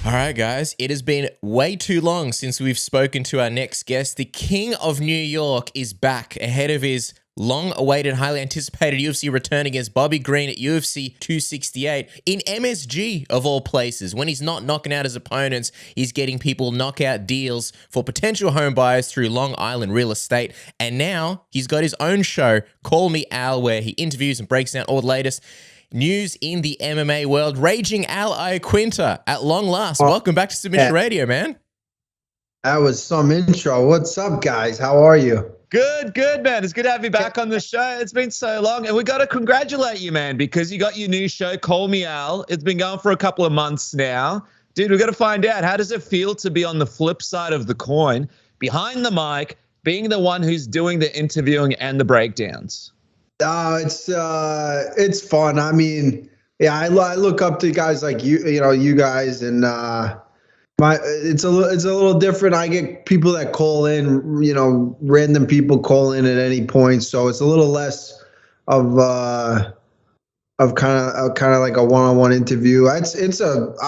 All right, guys, it has been way too long since we've spoken to our next guest. The King of New York is back ahead of his long-awaited, highly anticipated UFC return against Bobby Grean at UFC 268 in MSG, of all places. When he's not knocking out his opponents, he's getting people knockout deals for potential home buyers through Long Island real estate. And now he's got his own show, Call Me Al, where he interviews and breaks down all the latest news in the MMA world. Raging Al Iaquinta, at long last. Welcome back to Submission Radio, man. That was some intro. What's up, guys? How are you? Good, man. It's good to have you back on the show. It's been so long. And we got to congratulate you, man, because you got your new show, Call Me Al. It's been going for a couple of months now. Dude, we got to find out, how does it feel to be on the flip side of the coin, behind the mic, being the one who's doing the interviewing and the breakdowns? It's fun. I mean, yeah, I look up to guys like you guys, and it's a little different. I get people that call in, random people call in at any point, so it's a little less of kind of like a one-on-one interview. I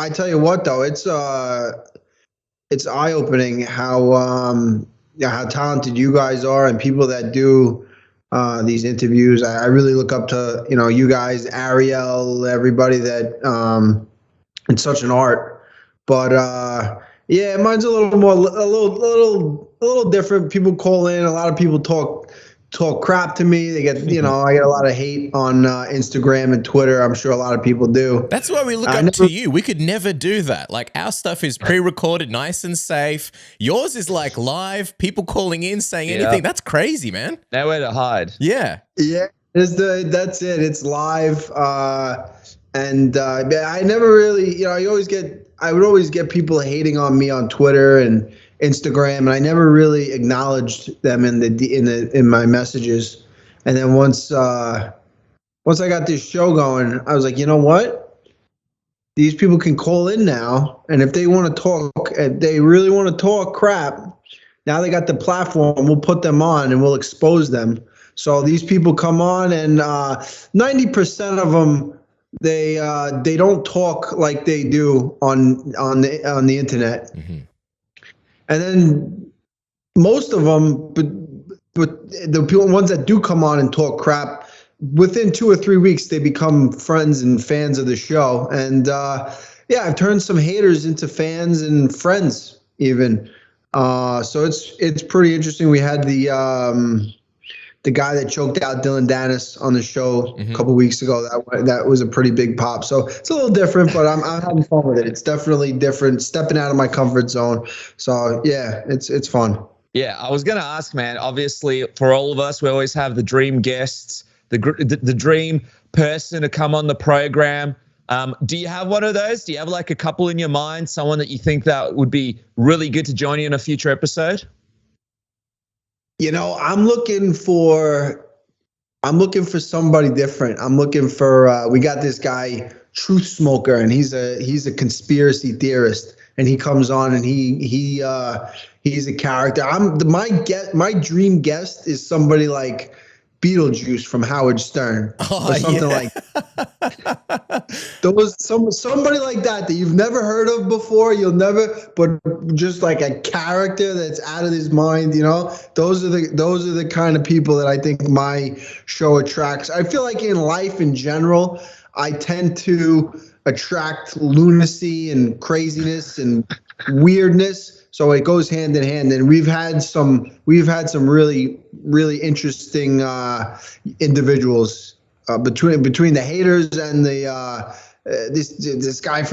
tell you what though, it's eye-opening how talented you guys are, and people that do these interviews. I really look up to, you guys, Ariel, everybody that, it's such an art, but, yeah, mine's a little different. People call in, a lot of people talk crap to me. They get, I get a lot of hate on Instagram and Twitter. I'm sure a lot of people do. That's why we look up to you. We could never do that. Like, our stuff is pre-recorded, nice and safe. Yours is like live, people calling in, saying anything. That's crazy, man. Nowhere to hide. Yeah. Yeah, that's it. It's live. And I never really, I would always get people hating on me on Twitter and Instagram, and I never really acknowledged them in my messages. And then once I got this show going, I was like, you know what? These people can call in now, and if they want to talk, if they really want to talk crap, now they got the platform. We'll put them on and we'll expose them. So these people come on, and 90% of them, they don't talk like they do on the internet. Mm-hmm. And then most of them, but the ones that do come on and talk crap, within 2 or 3 weeks, they become friends and fans of the show. And I've turned some haters into fans and friends even. So it's pretty interesting. We had the guy that choked out Dylan Dennis on the show a couple weeks ago. That was a pretty big pop. So it's a little different, but I'm having fun with it. It's definitely different, stepping out of my comfort zone. So yeah, it's fun. Yeah, I was going to ask, man, obviously for all of us, we always have the dream guests, the dream person to come on the program. Do you have one of those? Do you have like a couple in your mind, someone that you think that would be really good to join you in a future episode? I'm looking for somebody different. I'm looking for we got this guy, Truth Smoker, and he's a conspiracy theorist, and he comes on and he's a character. My dream guest is somebody like Beetlejuice from Howard Stern, or something like somebody like that you've never heard of before. But just like a character that's out of his mind. Those are the kind of people that I think my show attracts. I feel like in life in general, I tend to attract lunacy and craziness and weirdness. So it goes hand in hand, and we've had some really, really interesting individuals between the haters and this guy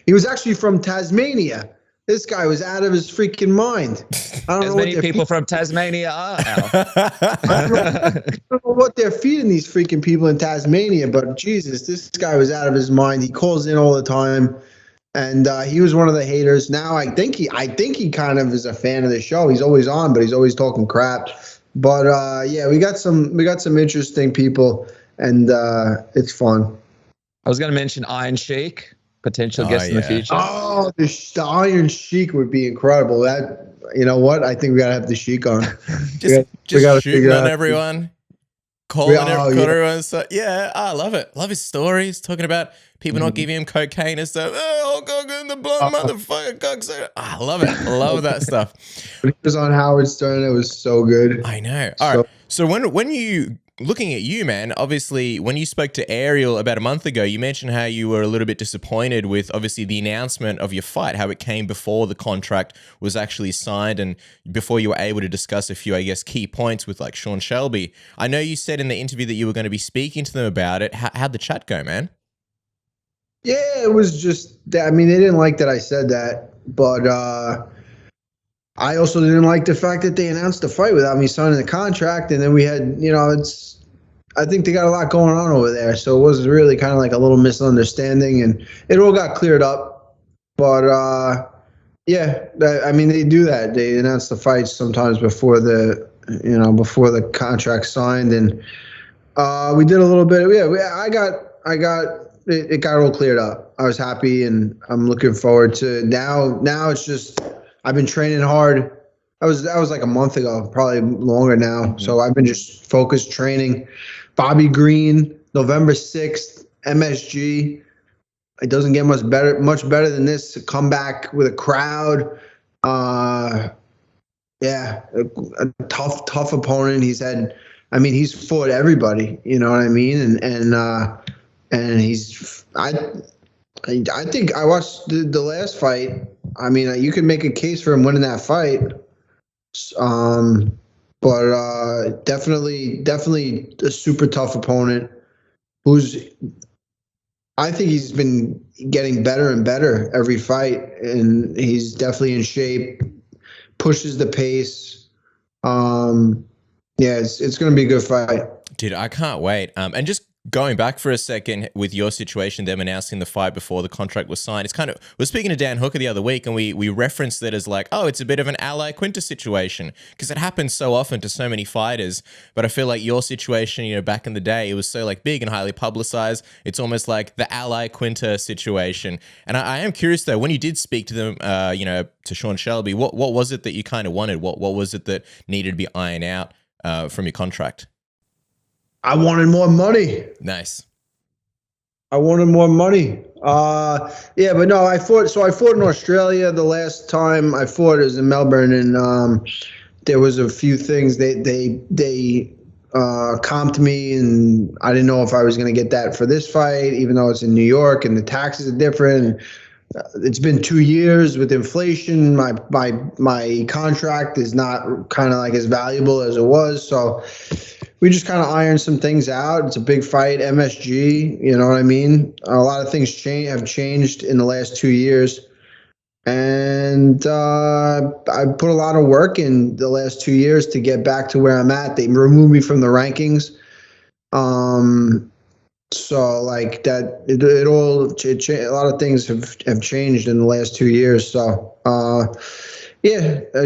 he was actually from Tasmania. This guy was out of his freaking mind. I don't know many people from Tasmania are. I don't know what they're feeding these freaking people in Tasmania, but Jesus, this guy was out of his mind. He calls in all the time. And he was one of the haters. Now I think he kind of is a fan of the show. He's always on, but he's always talking crap. But yeah, we got some interesting people, and it's fun. I was going to mention Iron Sheik, potential guest in the future. Oh, the Iron Sheik would be incredible. That, you know what? I think we gotta have the Sheik on. just shooting on everyone. calling Oh, it, yeah. everyone. So yeah, I love it. Love his stories, talking about people not giving him cocaine and stuff. Oh, God, the blonde motherfucker, cocksucker. I love it. I love that stuff. When he was on Howard Stern, it was so good. I know. All So right. So when you looking at you, man, obviously when you spoke to Ariel about a month ago, you mentioned how you were a little bit disappointed with obviously the announcement of your fight, how it came before the contract was actually signed and before you were able to discuss a few, I guess, key points with like Sean Shelby. I know you said in the interview that you were going to be speaking to them about it. How'd the chat go, man? yeah, it was just that. I mean, they didn't like that I said that, but I also didn't like the fact that they announced the fight without me signing the contract, and then we had, I think they got a lot going on over there, so it was really kind of like a little misunderstanding, and it all got cleared up. But yeah, I mean, they do that. They announce the fights sometimes before before the contract signed, and we did a little bit. I got it got all cleared up. I was happy, and I'm looking forward to now. Now it's just I've been training hard. That was like a month ago, probably longer now. Mm-hmm. So I've been just focused training. Bobby Grean, November 6th, MSG. It doesn't get much better than this. To come back with a crowd. Yeah, a tough opponent. He's fought everybody. You know what I mean? And he's I think I watched the last fight. I mean, you could make a case for him winning that fight. But definitely a super tough opponent I think he's been getting better and better every fight, and he's definitely in shape, pushes the pace. Yeah, it's going to be a good fight. Dude, I can't wait. And just going back for a second with your situation, them announcing the fight before the contract was signed, it's kind of, we're speaking to Dan Hooker the other week, and we referenced it as like, oh, it's a bit of an Iaquinta situation, because it happens so often to so many fighters. But I feel like your situation, back in the day, it was so like big and highly publicized. It's almost like the Iaquinta situation. And I am curious though, when you did speak to them, to Sean Shelby, what was it that you kind of wanted? What was it that needed to be ironed out from your contract? I wanted more money. Nice. I wanted more money. Yeah, but no, I fought in Australia the last time I fought. It was in Melbourne, and there was a few things they comped me, and I didn't know if I was going to get that for this fight, even though it's in New York and the taxes are different. It's been 2 years with inflation. My contract is not kind of like as valuable as it was, so we just kind of ironed some things out. It's a big fight, MSG. You know what I mean? A lot of things have changed in the last 2 years, and I put a lot of work in the last 2 years to get back to where I'm at. They removed me from the rankings. So like that, a lot of things have changed in the last 2 years. So, yeah, I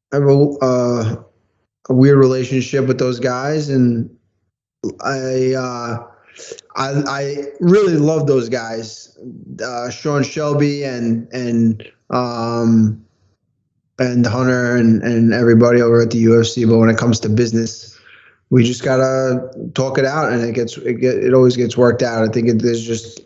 have a weird relationship with those guys, and I really love those guys, Sean Shelby and Hunter and everybody over at the UFC. But when it comes to business, we just gotta talk it out, and it always gets worked out. I think there's just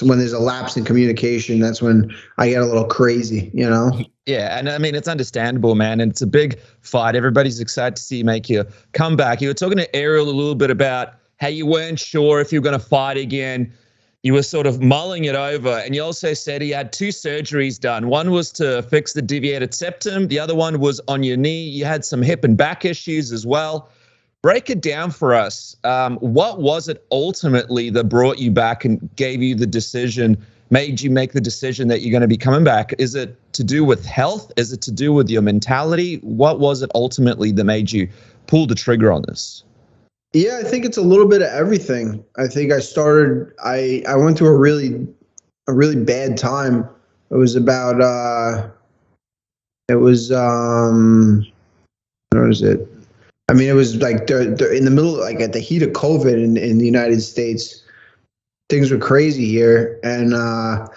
when there's a lapse in communication, that's when I get a little crazy, Yeah, and I mean, it's understandable, man, and it's a big fight. Everybody's excited to see you make your comeback. You were talking to Ariel a little bit about how you weren't sure if you were going to fight again. You were sort of mulling it over, and you also said he had 2 surgeries done. One was to fix the deviated septum. The other one was on your knee. You had some hip and back issues as well. Break it down for us. What was it ultimately that brought you back and gave you the decision, made you make the decision that you're going to be coming back? Is it to do with health? Is it to do with your mentality? What was it ultimately that made you pull the trigger on this? Yeah, I think it's a little bit of everything. I think I went through a really bad time. It was about, what was it? I mean, it was like they're in the middle, like at the heat of COVID in the United States. Things were crazy here, and I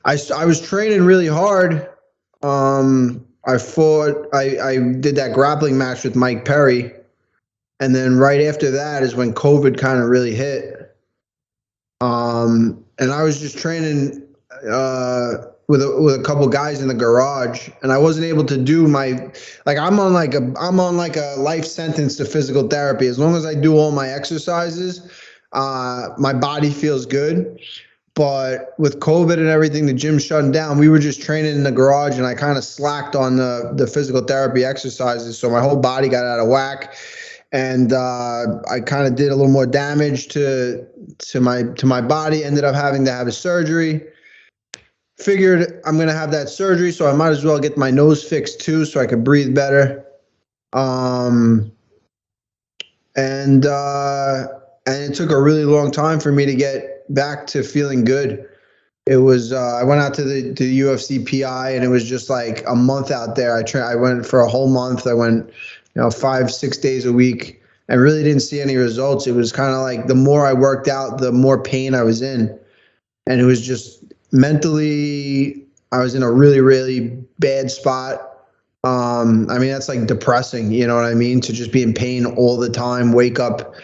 was training really hard. I I did that grappling match with Mike Perry. And then right after that is when COVID kind of really hit. And I was just training with a couple guys in the garage, and I wasn't able to do I'm on like a life sentence to physical therapy. As long as I do all my exercises, my body feels good. But with COVID and everything, the gym shutting down, we were just training in the garage, and I kind of slacked on the physical therapy exercises. So my whole body got out of whack. And I kind of did a little more damage to my body. Ended up having to have a surgery. Figured I'm gonna have that surgery, so I might as well get my nose fixed too, so I could breathe better. And it took a really long time for me to get back to feeling good. It was I went out to the UFC PI, and it was just like a month out there. I went for a whole month. I went 5-6 days a week, and really didn't see any results. It was kind of like the more I worked out, the more pain I was in. And it was just mentally, I was in a really, really bad spot. I mean, that's like depressing, you know what I mean? To just be in pain all the time, wake up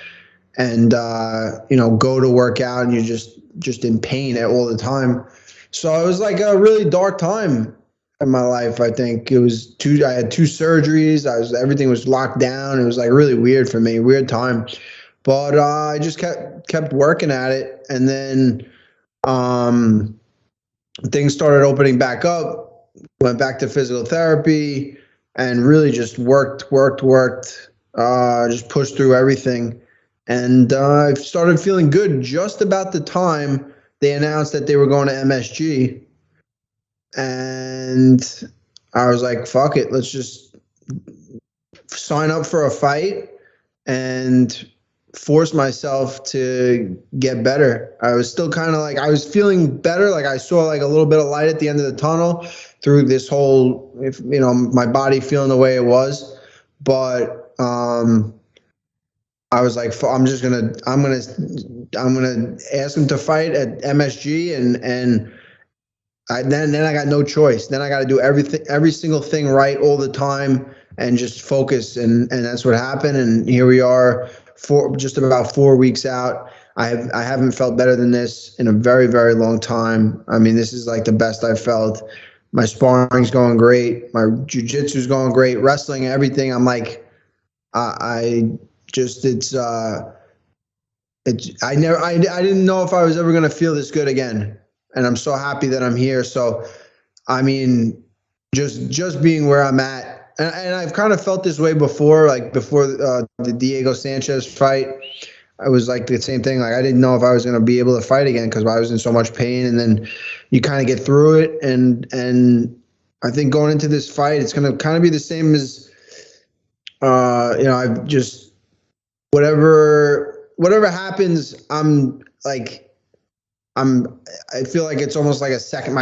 and, go to work out, and you're just in pain all the time. So it was like a really dark time in my life. I think it was I had 2 surgeries. Everything was locked down. It was like really weird for me, weird time. But I just kept working at it, and then things started opening back up. Went back to physical therapy, and really just worked. Just pushed through everything, and I started feeling good just about the time they announced that they were going to MSG. And I was like, fuck it, let's just sign up for a fight and force myself to get better. I was still kind of like, I was feeling better. Like I saw like a little bit of light at the end of the tunnel through this whole, my body feeling the way it was. But I was like, I'm gonna ask him to fight at MSG, and then I got no choice. Then I got to do every single thing right all the time, and just focus. And that's what happened. And here we are, just about 4 weeks out. I haven't felt better than this in a very, very long time. I mean, this is like the best I've felt. My sparring's going great. My jiu-jitsu's going great. Wrestling, everything. I'm like, I didn't know if I was ever going to feel this good again. And I'm so happy that I'm here. So, I mean, just being where I'm at, and I've kind of felt this way before, like before the Diego Sanchez fight. I was like the same thing. Like I didn't know if I was going to be able to fight again because I was in so much pain. And then you kind of get through it. And I think going into this fight, it's going to kind of be the same as, I've just, whatever happens, I feel like it's almost like a second.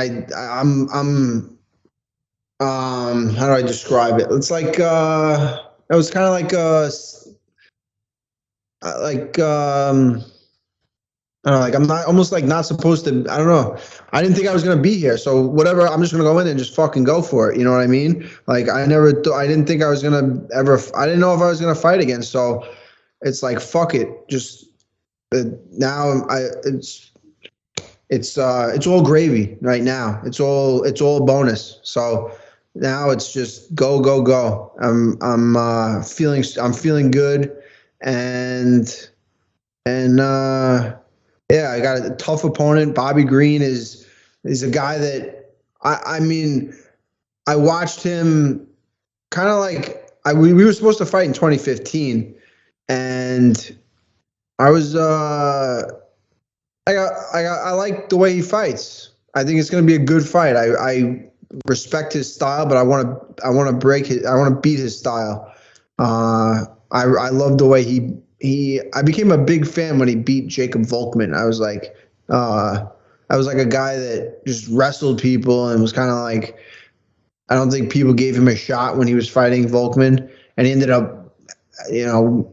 How do I describe it? It's like, it was kind of like, I don't know, like I'm not supposed to, I don't know. I didn't think I was going to be here. So whatever, I'm just going to go in and just fucking go for it. You know what I mean? Like I didn't think I was going to I didn't know if I was going to fight again. So it's like, fuck it. Just now it's all gravy right now. It's all a bonus. So now it's just go. I'm feeling good. And yeah, I got a tough opponent. Bobby Grean is a guy that I mean, I watched him kind of like we were supposed to fight in 2015, and I was I like the way he fights. I think it's going to be a good fight. I respect his style, but I want to beat his style. I love the way I became a big fan when he beat Jacob Volkman. I was like a guy that just wrestled people and was kind of like, I don't think people gave him a shot when he was fighting Volkman, and he ended up,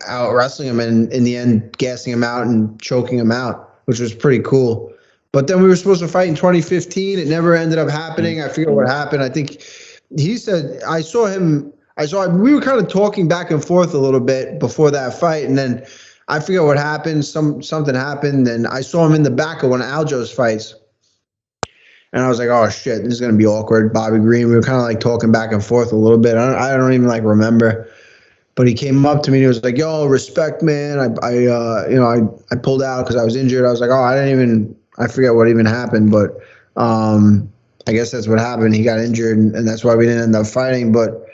out wrestling him and in the end gassing him out and choking him out, which was pretty cool. But then we were supposed to fight in 2015. It never ended up happening. I forget what happened. I think he said, we were kind of talking back and forth a little bit before that fight. And then I forget what happened. Something happened. And I saw him in the back of one of Aljo's fights. And I was like, oh shit, this is going to be awkward. Bobby Grean. We were kind of like talking back and forth a little bit. I don't even like remember, but he came up to me and he was like, yo, respect, man. I pulled out cause I was injured. I was like, oh, I forget what even happened, but, I guess that's what happened. He got injured and that's why we didn't end up fighting. But,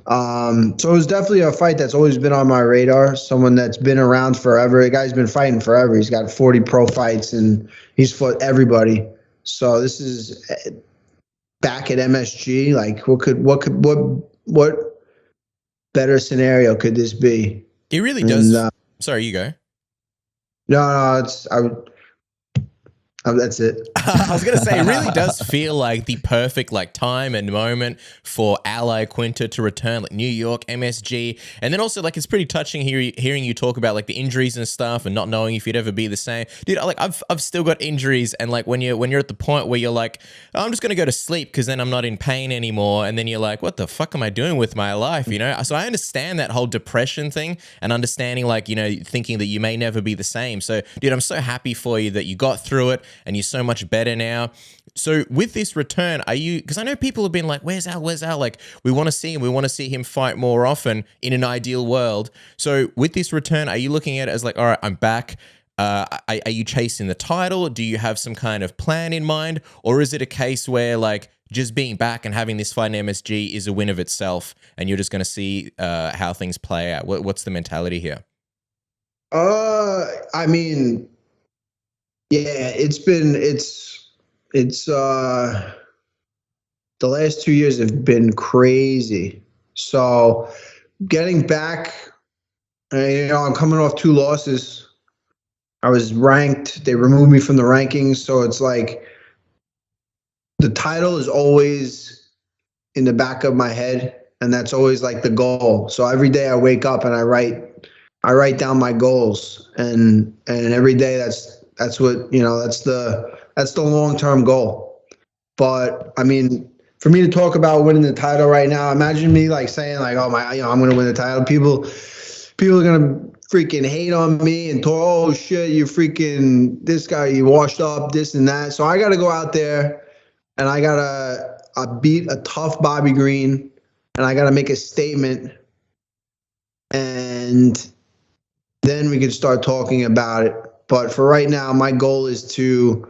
so it was definitely a fight that's always been on my radar. Someone that's been around forever. The guy's been fighting forever. He's got 40 pro fights and he's fought everybody. So this is back at MSG. Like what better scenario could this be? He really does. Sorry, you go. No, that's it. I was going to say, it really does feel like the perfect like time and moment for Iaquinta to return, like New York, MSG. And then also like, it's pretty touching hearing you talk about like the injuries and stuff and not knowing if you'd ever be the same. Dude, like I've still got injuries. And like when you're at the point where you're like, oh, I'm just going to go to sleep because then I'm not in pain anymore. And then you're like, what the fuck am I doing with my life? You know? So I understand that whole depression thing and understanding like, you know, thinking that you may never be the same. So dude, I'm so happy for you that you got through it and you're so much better now. So with this return, because I know people have been like, where's Al? Like, we want to see him. We want to see him fight more often in an ideal world. So with this return, are you looking at it as like, all right, I'm back. Are you chasing the title? Do you have some kind of plan in mind? Or is it a case where like just being back and having this fight in MSG is a win of itself and you're just going to see how things play out? What's the mentality here? I mean, yeah, it's the last 2 years have been crazy. So getting back, you know, I'm coming off 2 losses. I was ranked. They removed me from the rankings. So it's like the title is always in the back of my head. And that's always like the goal. So every day I wake up and I write down my goals. And every day that's what, you know, that's the long-term goal. But I mean, for me to talk about winning the title right now, imagine me like saying like, oh my, you know, I'm going to win the title. People are going to freaking hate on me and talk, oh shit, you freaking, this guy, you washed up, this and that. So I got to go out there and I got to beat a tough Bobby Grean and I got to make a statement. And then we can start talking about it. But for right now, my goal is to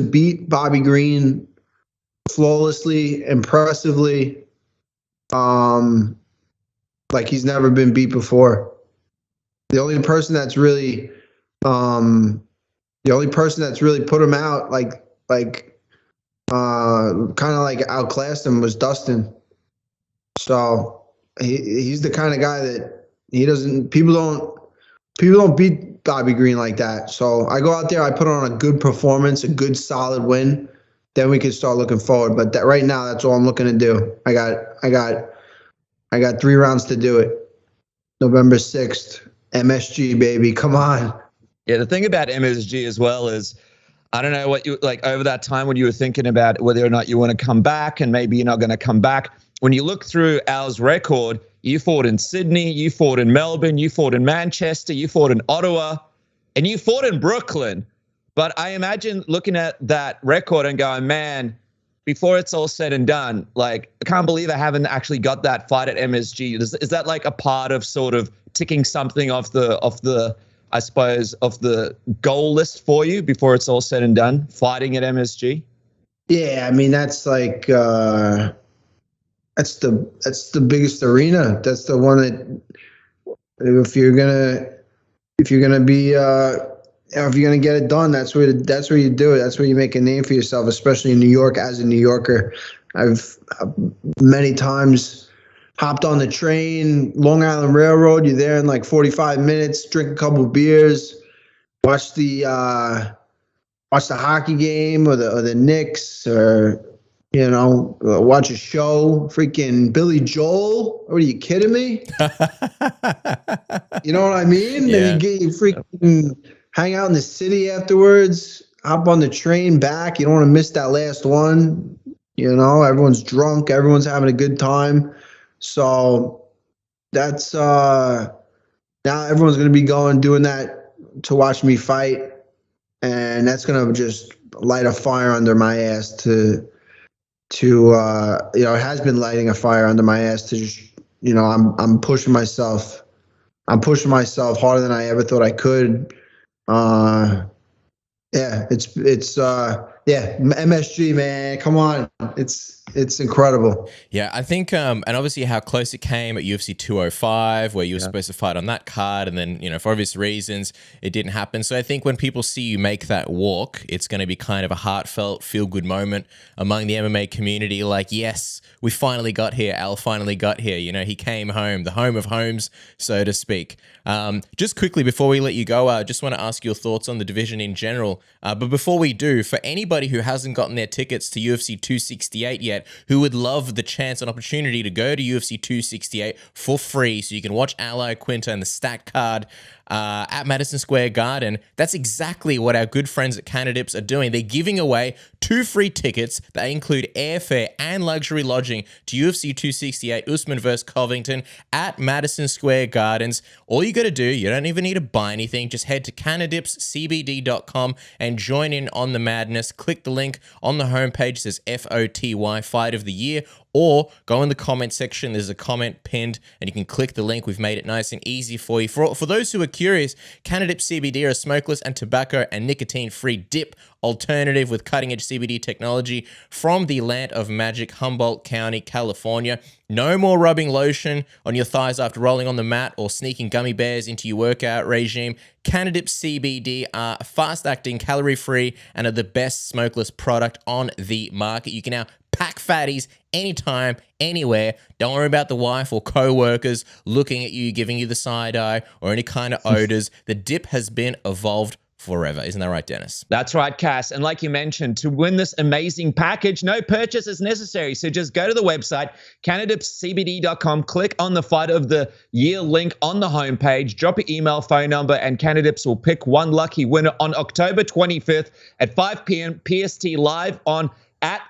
beat Bobby Grean flawlessly, impressively, like he's never been beat before. The only person that's really put him out, kind of like outclassed him, was Dustin. So he's the kind of guy that people don't beat Bobby Grean like that. So I go out there, I put on a good performance, a good solid win. Then we can start looking forward. But right now, that's all I'm looking to do. I got 3 rounds to do it. November 6th, MSG, baby. Come on. Yeah, the thing about MSG as well is, I don't know what you like over that time when you were thinking about whether or not you want to come back, and maybe you're not going to come back. When you look through Al's record, you fought in Sydney, you fought in Melbourne, you fought in Manchester, you fought in Ottawa, and you fought in Brooklyn. But I imagine looking at that record and going, man, before it's all said and done, like, I can't believe I haven't actually got that fight at MSG. Is that like a part of sort of ticking something off the I suppose, of the goal list for you before it's all said and done, fighting at MSG? Yeah, I mean, that's like that's the biggest arena. That's the one that if you're gonna get it done, that's where you do it. That's where you make a name for yourself, especially in New York. As a New Yorker, I've many times hopped on the train, Long Island Railroad. You're there in like 45 minutes, drink a couple of beers, watch the hockey game or the Knicks, or watch a show. Freaking Billy Joel. What, are you kidding me? You know what I mean? Yeah. Then you freaking hang out in the city afterwards, hop on the train back. You don't want to miss that last one. You know, everyone's drunk, everyone's having a good time. So that's now everyone's gonna be doing that to watch me fight, and that's gonna just light a fire under my ass it has been lighting a fire under my ass to just I'm pushing myself. I'm pushing myself harder than I ever thought I could. Yeah, MSG, man, come on, it's incredible. Yeah, I think, and obviously how close it came at UFC 205, where you were supposed to fight on that card, and then, for obvious reasons, it didn't happen. So I think when people see you make that walk, it's going to be kind of a heartfelt, feel-good moment among the MMA community. Like, yes, we finally got here. Al finally got here. He came home, the home of homes, so to speak. Just quickly, before we let you go, I just want to ask your thoughts on the division in general. But before we do, for anybody who hasn't gotten their tickets to UFC 268 yet, who would love the chance and opportunity to go to UFC 268 for free so you can watch Iaquinta and the stacked card at Madison Square Garden, that's exactly what our good friends at Canadips are doing. They're giving away 2 free tickets that include airfare and luxury lodging to UFC 268 Usman vs. Covington at Madison Square Gardens. All you got to do, you don't even need to buy anything, just head to canadipscbd.com and join in on the madness. Click the link on the homepage, it says FOTY Fight of the Year, or go in the comment section. There's a comment pinned, and you can click the link. We've made it nice and easy for you. For those who are curious, Canadip CBD are a smokeless and tobacco and nicotine-free dip alternative with cutting-edge CBD technology from the land of magic, Humboldt County, California. No more rubbing lotion on your thighs after rolling on the mat or sneaking gummy bears into your workout regime. Canadip CBD are fast-acting, calorie-free, and are the best smokeless product on the market. You can now pack fatties anytime, anywhere. Don't worry about the wife or co-workers looking at you, giving you the side eye, or any kind of odors. The dip has been evolved forever. Isn't that right, Dennis? That's right, Cass. And like you mentioned, to win this amazing package, no purchase is necessary. So just go to the website, canadipscbd.com, click on the Fight of the Year link on the homepage, drop your email, phone number, and Canadips will pick one lucky winner on October 25th at 5 p.m. PST live on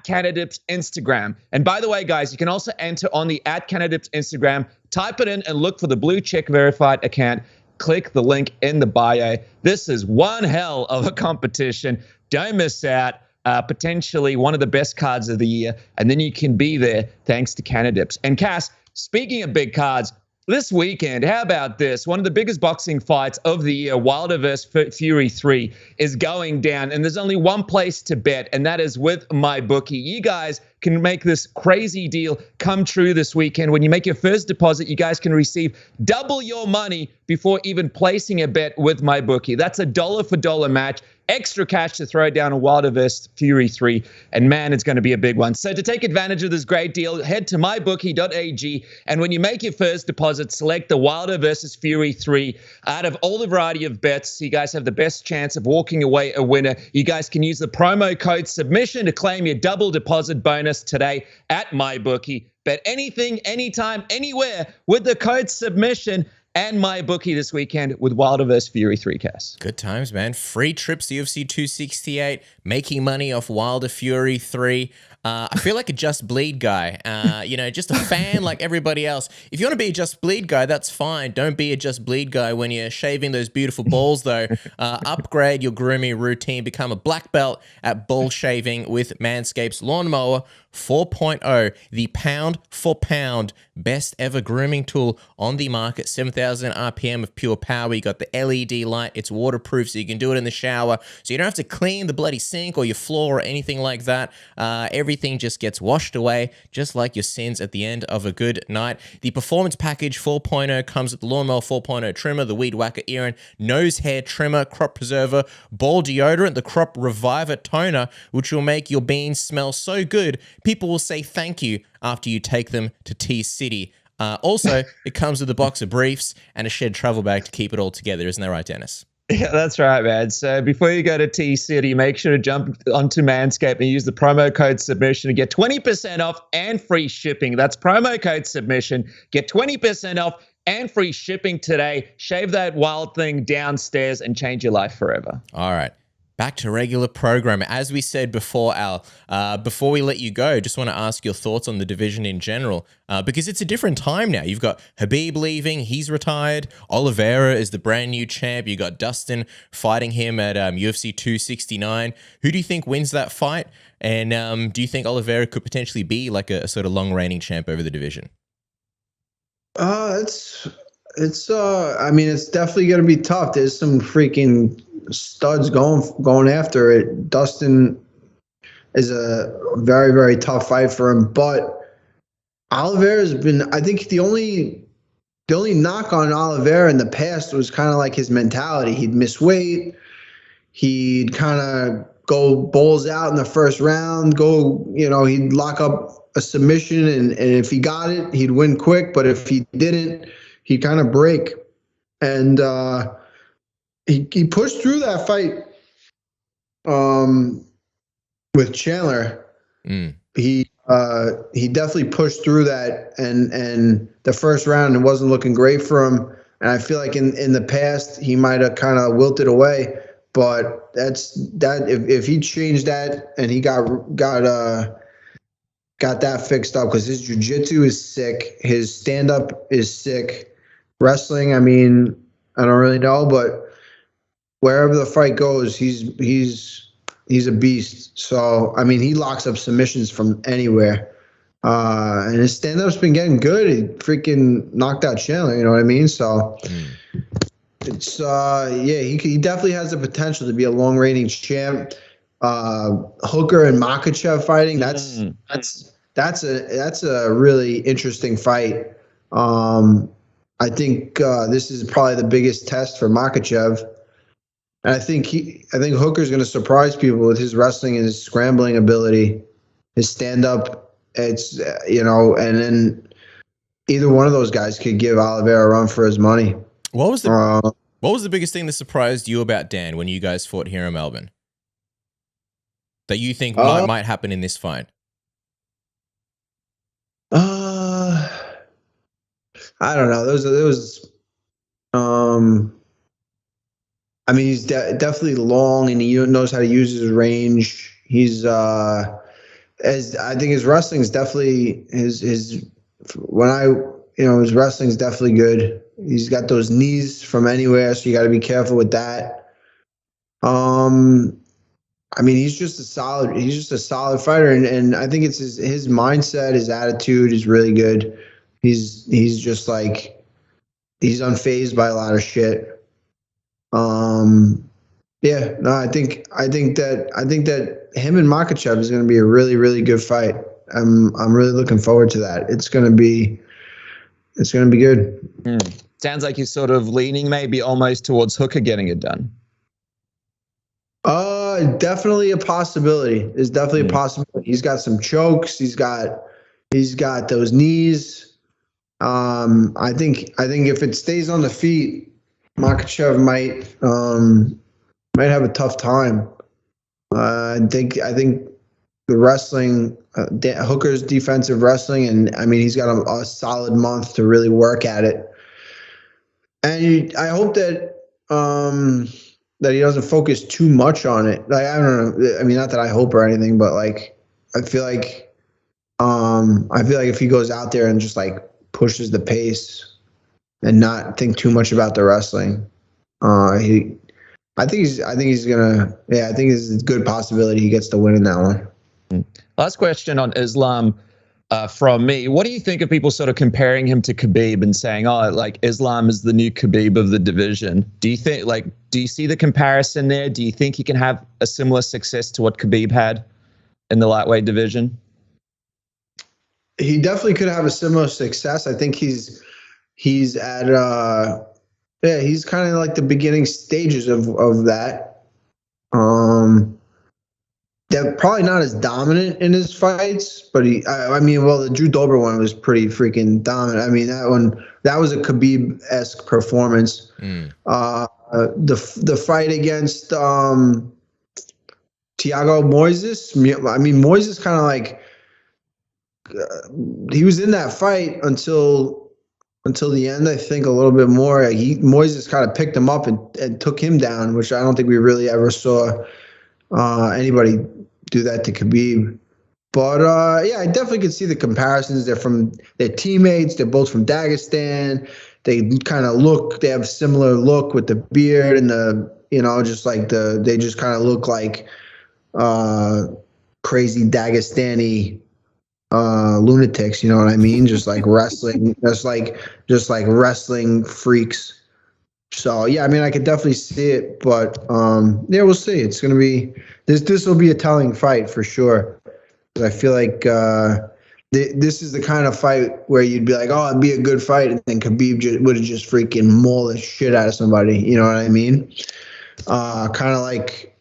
@Canadips Instagram. And by the way, guys, you can also enter on the @Canadips Instagram, type it in and look for the blue check verified account. Click the link in the bio. This is one hell of a competition. Don't miss out. Potentially one of the best cards of the year. And then you can be there thanks to Canadips. And Cass, speaking of big cards, this weekend, how about this? One of the biggest boxing fights of the year, Wilder vs. Fury 3, is going down. And there's only one place to bet, and that is with MyBookie. You guys can make this crazy deal come true this weekend. When you make your first deposit, you guys can receive double your money before even placing a bet with MyBookie. That's a dollar-for-dollar match. Extra cash to throw down on Wilder vs. Fury 3. And man, it's going to be a big one. So to take advantage of this great deal, head to mybookie.ag. And when you make your first deposit, select the Wilder vs. Fury 3 out of all the variety of bets. So you guys have the best chance of walking away a winner. You guys can use the promo code SUBMISSION to claim your double deposit bonus today at MyBookie. Bet anything, anytime, anywhere with the code SUBMISSION. And MyBookie this weekend with Wilder vs. Fury 3, Cass. Good times, man. Free trips to UFC 268, making money off Wilder Fury 3. I feel like a Just Bleed guy, just a fan like everybody else. If you want to be a Just Bleed guy, that's fine. Don't be a Just Bleed guy when you're shaving those beautiful balls, though. Upgrade your grooming routine. Become a black belt at ball shaving with Manscaped's Lawnmower 4.0, the pound for pound best ever grooming tool on the market. 7,000 RPM of pure power. You got the LED light. It's waterproof, so you can do it in the shower. So you don't have to clean the bloody sink or your floor or anything like that. Everything just gets washed away, just like your sins at the end of a good night. The Performance Package 4.0 comes with the Lawnmower 4.0 trimmer, the Weed Whacker ear and nose hair trimmer, crop preserver, ball deodorant, the Crop Reviver toner, which will make your beans smell so good, people will say thank you after you take them to T-City. Also, it comes with a box of briefs and a shed travel bag to keep it all together. Isn't that right, Dennis? Yeah, that's right, man. So before you go to T-City, make sure to jump onto Manscaped and use the promo code SUBMISSION to get 20% off and free shipping. That's promo code SUBMISSION. Get 20% off and free shipping today. Shave that wild thing downstairs and change your life forever. All right. back to regular program. As we said before, Al, before we let you go, just want to ask your thoughts on the division in general, because it's a different time now. You've got Khabib leaving, he's retired. Oliveira is the brand new champ. You got Dustin fighting him at UFC 269. Who do you think wins that fight? And do you think Oliveira could potentially be like a sort of long reigning champ over the division? I mean, it's definitely going to be tough. There's some freaking studs going after it. Dustin is a very, very tough fight for him, but Oliveira's been, I think the only knock on Oliveira in the past was kind of like his mentality. He'd miss weight. He'd kind of go balls out in the first round, he'd lock up a submission, and if he got it, he'd win quick. But if he didn't, he'd kind of break. And he pushed through that fight with Chandler. He definitely pushed through that, and the first round, it wasn't looking great for him. And I feel like in the past he might have kind of wilted away, but if he changed that and he got that fixed up, because his jiu-jitsu is sick, his stand-up is sick. Wrestling, I mean, I don't really know, but wherever the fight goes, he's a beast. So, I mean, he locks up submissions from anywhere. And his stand-up's been getting good. He freaking knocked out Chandler, you know what I mean? So, it's, he definitely has the potential to be a long-reigning champ. Hooker and Makhachev fighting, that's a really interesting fight. I think this is probably the biggest test for Makhachev. And I think Hooker's going to surprise people with his wrestling and his scrambling ability, his stand-up. It's, and then either one of those guys could give Oliveira a run for his money. What was the biggest thing that surprised you about Dan when you guys fought here in Melbourne that you think might happen in this fight? I don't know. I mean, he's definitely long, and he knows how to use his range. He's I think his wrestling is definitely his wrestling is definitely good. He's got those knees from anywhere, so you got to be careful with that. I mean, he's just a solid fighter, and I think it's his mindset, his attitude is really good. He's just like, he's unfazed by a lot of shit. I think that him and Makhachev is going to be a really, really good fight. I'm really looking forward to that. It's going to be good. Sounds like you're sort of leaning maybe almost towards Hooker getting it done. Definitely a possibility. There's definitely a possibility. He's got some chokes. He's got those knees. I think if it stays on the feet, Makhachev might have a tough time. I think the wrestling, Hooker's defensive wrestling, and I mean, he's got a solid month to really work at it. And I hope that that he doesn't focus too much on it. Like, I don't know. I mean, not that I hope or anything, but like, I feel like if he goes out there and just like pushes the pace and not think too much about the wrestling, I think it's a good possibility he gets the win in that one. Last question on Islam from me. What do you think of people sort of comparing him to Khabib and saying, oh, like Islam is the new Khabib of the division? Do you see the comparison there? Do you think he can have a similar success to what Khabib had in the lightweight division? He definitely could have a similar success. I think he's at he's kind of like the beginning stages of that. They're probably not as dominant in his fights, but the Drew Dober one was pretty freaking dominant. I mean, that was a Khabib-esque performance. The fight against Thiago Moises, I mean, Moises kind of like he was in that fight until the end, I think, a little bit more. Moises kind of picked him up and took him down, which I don't think we really ever saw anybody do that to Khabib. But yeah, I definitely could see the comparisons. They're teammates. They're both from Dagestan. They kind of they have similar look with the beard and they just kind of look like crazy Dagestani lunatics. You know what I mean? Just like wrestling, just like wrestling freaks. So yeah, I mean, I could definitely see it, but yeah, we'll see. It's gonna be this will be a telling fight for sure. I feel like this is the kind of fight where you'd be like, oh, it'd be a good fight, and then Khabib would have just freaking mauled the shit out of somebody. You know what I mean? Kind of like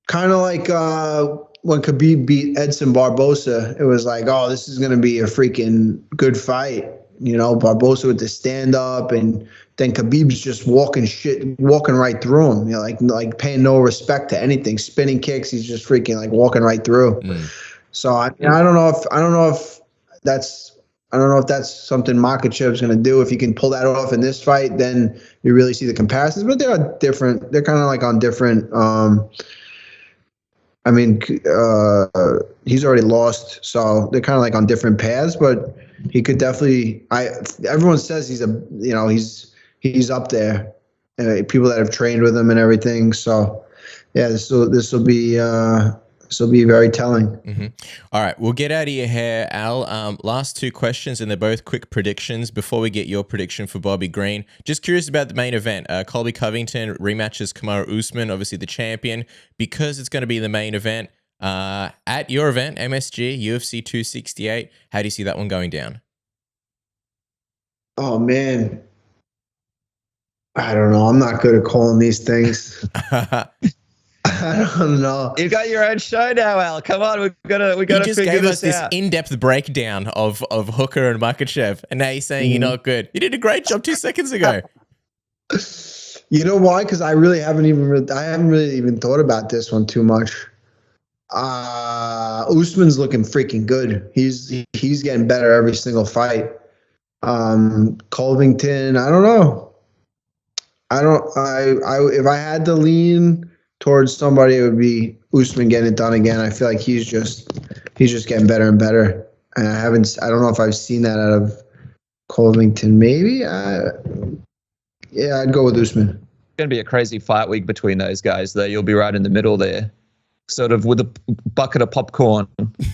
when Khabib beat Edson Barbosa. It was like, oh, this is gonna be a freaking good fight. You know, Barbosa with the stand up, and then Khabib's just walking right through him. You know, like paying no respect to anything, spinning kicks. He's just freaking like walking right through. So I don't know if that's something Makhachev's going to do. If he can pull that off in this fight, then you really see the comparisons. But they're different. They're kind of like on different. I mean, he's already lost, so they're kind of like on different paths. But he could definitely. Everyone says he's up there. People that have trained with him and everything. So yeah, this will be. This will be very telling. Mm-hmm. All right, we'll get out of your hair, Al. Last two questions, and they're both quick predictions. Before we get your prediction for Bobby Grean, just curious about the main event. Colby Covington rematches Kamaru Usman, obviously the champion, because it's going to be the main event. At your event, MSG, UFC 268, how do you see that one going down? Oh, man. I don't know. I'm not good at calling these things. I don't know. You got your own show now, Al. Come on, we gotta figure this out. You just gave us this in-depth breakdown of Hooker and Makhachev, and now you're saying you're not good. You did a great job 2 seconds ago. You know why? Because I haven't really even thought about this one too much. Usman's looking freaking good. He's getting better every single fight. Covington, I don't know. If I had to lean towards somebody, it would be Usman getting it done again. I feel like he's just getting better and better. And I don't know if I've seen that out of Covington. Maybe. Yeah, I'd go with Usman. It's going to be a crazy fight week between those guys, though. You'll be right in the middle there, sort of with a bucket of popcorn,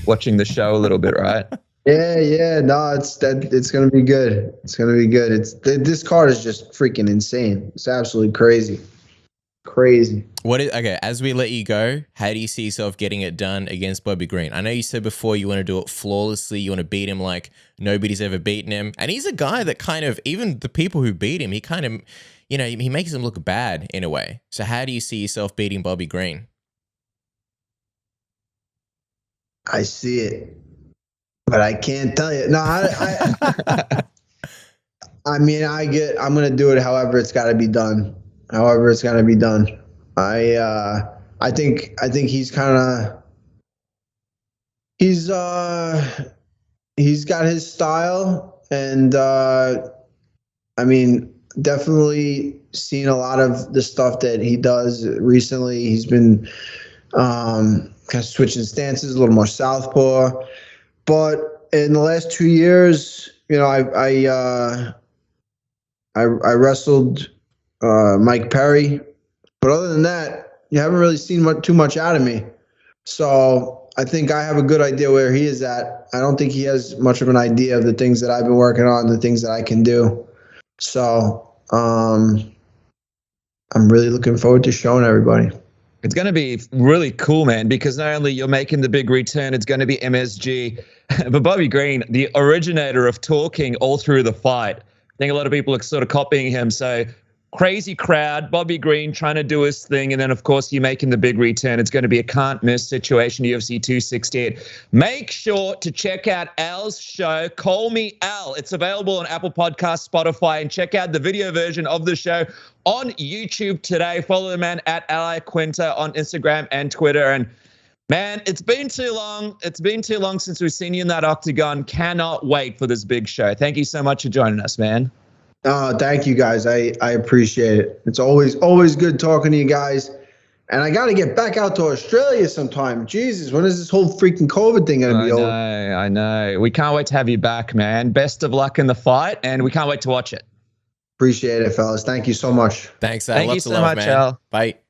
watching the show a little bit, right? Yeah. No, it's going to be good. It's going to be good. This card is just freaking insane. It's absolutely crazy. Okay, as we let you go, how do you see yourself getting it done against Bobby Grean? I know you said before you want to do it flawlessly, you want to beat him like nobody's ever beaten him, and he's a guy that kind of, even the people who beat him, he kind of, he makes him look bad in a way. So how do you see yourself beating Bobby Grean? I see it, but I can't tell you. No, I mean, I'm going to do it however it's got to be done. I think he's got his style, and I mean, definitely seen a lot of the stuff that he does recently. He's been kind of switching stances, a little more southpaw, but in the last 2 years, I wrestled Mike Perry, but other than that, you haven't really seen too much out of me. So I think I have a good idea where he is at. I don't think he has much of an idea of the things that I've been working on, the things that I can do. So I'm really looking forward to showing everybody. It's going to be really cool, man, because not only you're making the big return, it's going to be MSG, but Bobby Grean, the originator of talking all through the fight. I think a lot of people are sort of copying him. So crazy crowd, Bobby Grean trying to do his thing, and then, of course, you're making the big return. It's going to be a can't-miss situation, UFC 268. Make sure to check out Al's show, Call Me Al. It's available on Apple Podcasts, Spotify, and check out the video version of the show on YouTube today. Follow the man at Iaquinta on Instagram and Twitter. And, man, it's been too long. It's been too long since we've seen you in that octagon. Cannot wait for this big show. Thank you so much for joining us, man. Thank you guys. I appreciate it. It's always good talking to you guys. And I got to get back out to Australia sometime. Jesus, when is this whole freaking COVID thing going to be over? I know. We can't wait to have you back, man. Best of luck in the fight, and we can't wait to watch it. Appreciate it, fellas. Thank you so much. Thanks, Thank you lots so of love, much, man. Al. Bye.